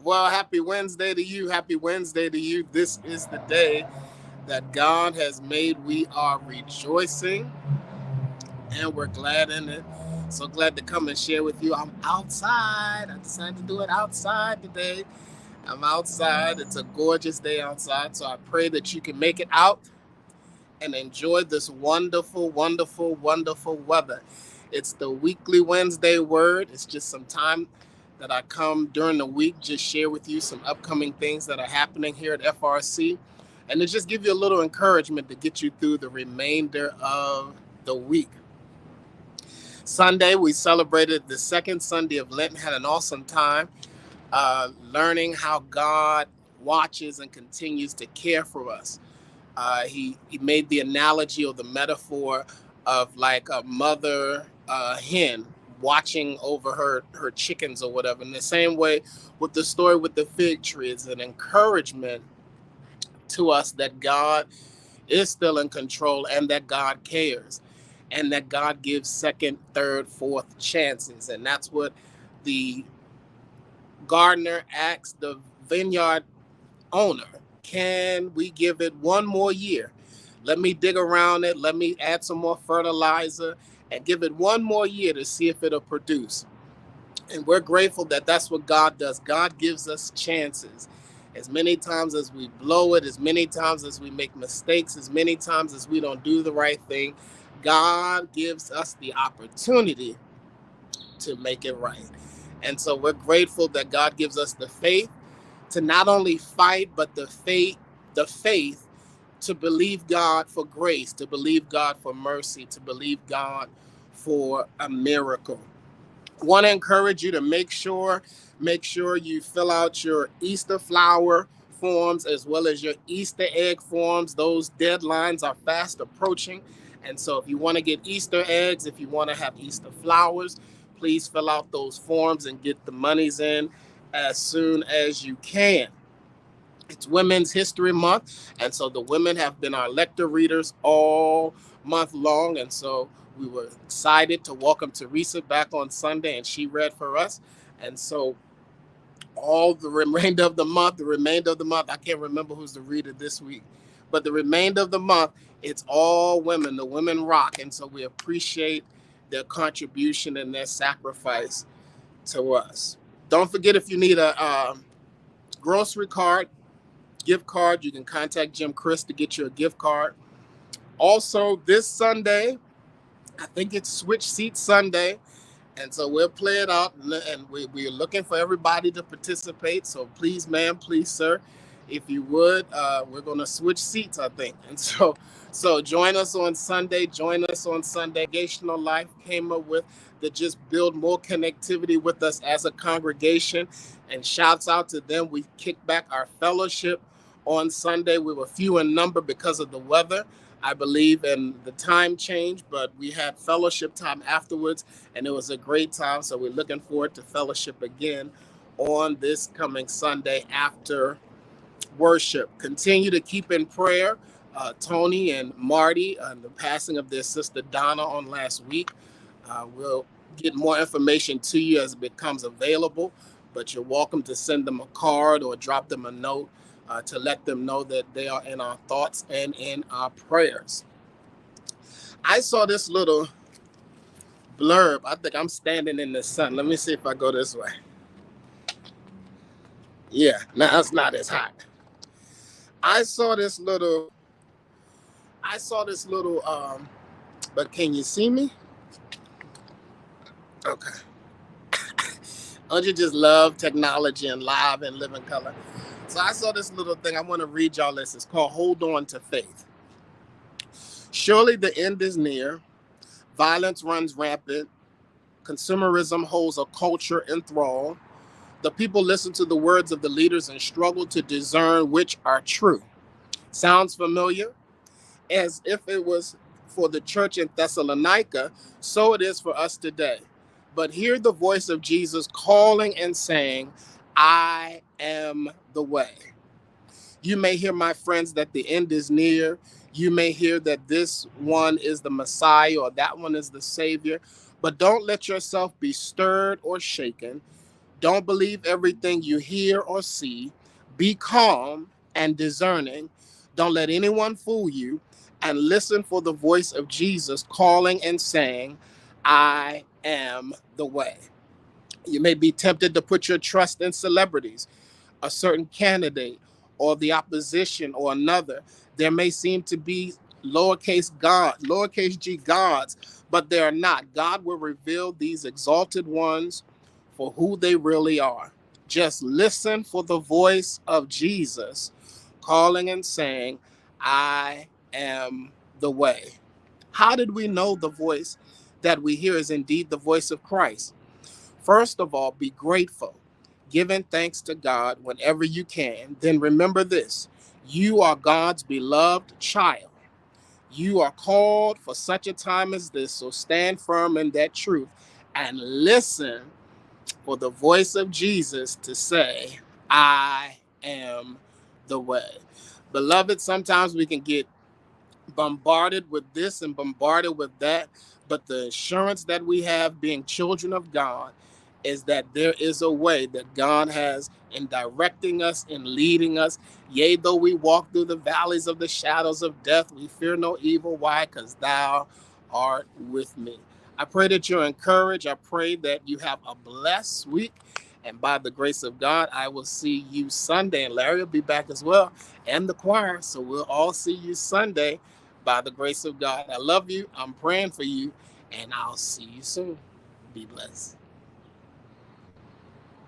Well, happy Wednesday to you. Happy Wednesday to you. This is the day that God has made. We are rejoicing and we're glad in it. So glad to come and share with you. I'm outside. I decided to do it outside today. I'm outside. It's a gorgeous day outside. So I pray that you can make it out and enjoy this wonderful, wonderful, wonderful weather. It's the weekly Wednesday word. It's just some time that I come during the week, just share with you some upcoming things that are happening here at FRC, and to just give you a little encouragement to get you through the remainder of the week. Sunday, we celebrated the second Sunday of Lent, had an awesome time learning how God watches and continues to care for us. He made the analogy or the metaphor of like a mother hen watching over her chickens or whatever. In the same way with the story with the fig tree, it's an encouragement to us that God is still in control and that God cares and that God gives second, third, fourth chances. And that's what the gardener asked the vineyard owner. Can we give it one more year? Let me dig around it. Let me add some more fertilizer and give it one more year to see if it'll produce. And we're grateful that that's what God does. God gives us chances. As many times as we blow it, as many times as we make mistakes, as many times as we don't do the right thing, God gives us the opportunity to make it right. And so we're grateful that God gives us the faith to not only fight, but the faith to believe God for grace, to believe God for mercy, to believe God for a miracle. Want to encourage you to make sure you fill out your Easter flower forms as well as your Easter egg forms. Those deadlines are fast approaching. And so if you want to get Easter eggs, if you want to have Easter flowers, please fill out those forms and get the monies in as soon as you can. It's Women's History Month, and so the women have been our lector readers all month long, and so we were excited to welcome Teresa back on Sunday, and she read for us. And so all the remainder of the month, I can't remember who's the reader this week, but the remainder of the month, it's all women. The women rock, and so we appreciate their contribution and their sacrifice to us. Don't forget, if you need a grocery card, gift card, you can contact Jim Chris to get you a gift card. Also, this Sunday, I think it's Switch Seat Sunday. And so we'll play it out, and we're looking for everybody to participate. So please, ma'am, please, sir, if you would, we're going to switch seats, I think. And so join us on Sunday. Join us on Sunday. Congregational Life came up with to just build more connectivity with us as a congregation. And shouts out to them. We kicked back our fellowship on Sunday. We were few in number because of the weather, I believe, and the time change, but we had fellowship time afterwards, and it was a great time. So we're looking forward to fellowship again on this coming Sunday after worship. Continue to keep in prayer Tony and Marty and the passing of their sister Donna on last week. We'll get more information to you as it becomes available, but you're welcome to send them a card or drop them a note to let them know that they are in our thoughts and in our prayers. I saw this little blurb. I think I'm standing in the sun. Let me see if I go this way. Yeah, now it's not as hot. I saw this little. But can you see me? Okay. Don't you just love technology and live and living color? So I saw this little thing. I want to read y'all this. It's called Hold On to Faith. Surely the end is near. Violence runs rampant. Consumerism holds a culture in thrall. The people listen to the words of the leaders and struggle to discern which are true. Sounds familiar? As if it was for the church in Thessalonica, so it is for us today. But hear the voice of Jesus calling and saying, I am the way. You may hear, my friends, that the end is near. You may hear that this one is the Messiah or that one is the Savior. But don't let yourself be stirred or shaken. Don't believe everything you hear or see. Be calm and discerning. Don't let anyone fool you. And listen for the voice of Jesus calling and saying, I am the way. You may be tempted to put your trust in celebrities, a certain candidate, or the opposition, or another. There may seem to be lowercase g gods, but they are not. God will reveal these exalted ones for who they really are. Just listen for the voice of Jesus calling and saying, I am the way. How did we know the voice that we hear is indeed the voice of Christ? First of all, be grateful, giving thanks to God whenever you can. Then remember this: you are God's beloved child. You are called for such a time as this, so stand firm in that truth and listen for the voice of Jesus to say, I am the way. Beloved, sometimes we can get bombarded with this and bombarded with that. But the assurance that we have being children of God is that there is a way that God has in directing us and leading us. Yea, though we walk through the valleys of the shadows of death, we fear no evil. Why? Because thou art with me. I pray that you're encouraged. I pray that you have a blessed week. And by the grace of God, I will see you Sunday. And Larry will be back as well, and the choir. So we'll all see you Sunday by the grace of God. I love you. I'm praying for you. And I'll see you soon. Be blessed.